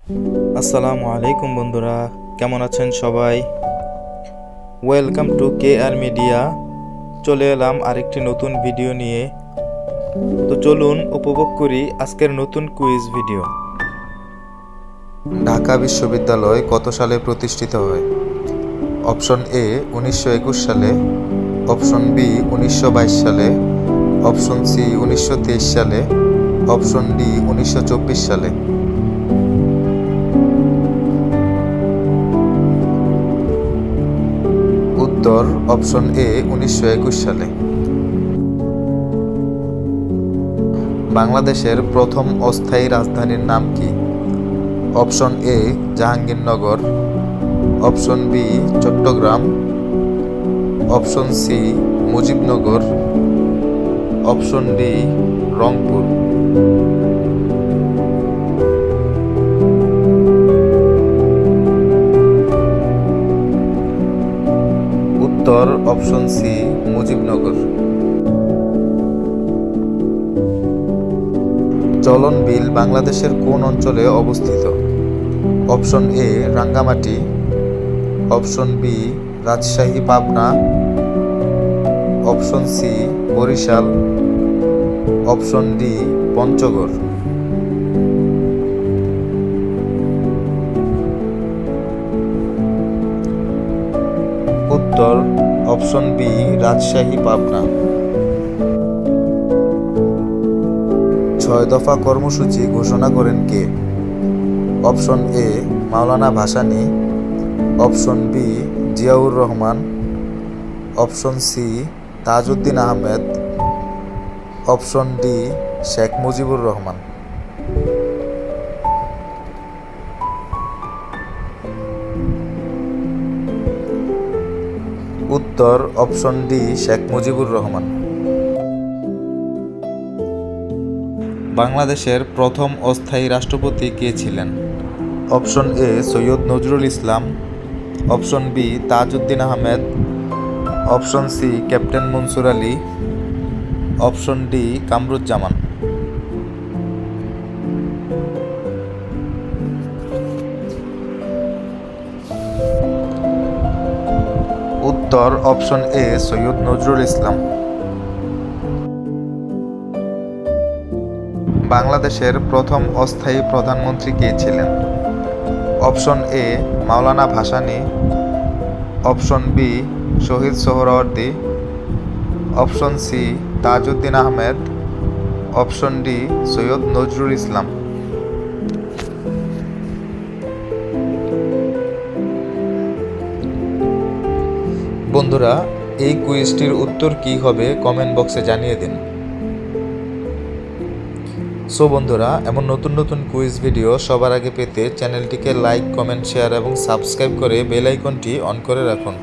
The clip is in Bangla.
আসসালামু আলাইকুম বন্ধুরা, কেমন আছেন সবাই? Welcome to KR media. চলে এলাম আরেকটি নতুন ভিডিও নিয়ে। তো চলুন উপভোগ করি আজকের নতুন কুইজ ভিডিও। ঢাকা বিশ্ববিদ্যালয় কত সালে প্রতিষ্ঠিত হয়? অপশন এ 1921 সালে, অপশন বি 1922 সালে, অপশন সি 1923 সালে, অপশন ডি 1924 সালে। উত্তর অপশন এ 1921 সালে। বাংলাদেশের প্রথম অস্থায়ী রাজধানীর নাম কি? Option A Jahangirnagar, option B Chattogram, option C Mujibnagar, option D Rangpur. উত্তর অপশন সি মুজিবনগর। চলন বিল বাংলাদেশের কোন অঞ্চলে অবস্থিত? Option A Rangamati, option B Rajshahi Pabna, option C Barishal, option D Panchagarh. উত্তর অপশন বি রাজশাহী পাবনা। 6 দফা কর্মসূচি ঘোষণা করেন কে? Option A Maulana Bhasani, option B Ziaur Rahman, option C Tajuddin Ahmed, option D Sheikh Mujibur Rahman. উত্তর অপশন ডি শেখ মুজিবুর রহমান। বাংলাদেশের প্রথম অস্থায়ী রাষ্ট্রপতি কে ছিলেন? Option A Syed Nazrul Islam, option B Tajuddin Ahmed, option C captain Mansur Ali, option D Kamaruzzaman. উত্তর অপশন এ সৈয়দ নজরুল ইসলাম। বাংলাদেশের প্রথম অস্থায়ী প্রধানমন্ত্রী কে ছিলেন? Option A Maulana Bhasani, option B Shaheed Suhrawardy, option C Tajuddin Ahmed, option D Syed Nazrul Islam. বন্ধুরা, এই কুইজটির উত্তর কি হবে কমেন্ট বক্সে জানিয়ে দিন। সো বন্ধুরা, এমন নতুন নতুন কুইজ ভিডিও সবার আগে পেতে চ্যানেলটিকে লাইক, কমেন্ট, শেয়ার এবং সাবস্ক্রাইব করে বেল আইকনটি অন করে রাখুন।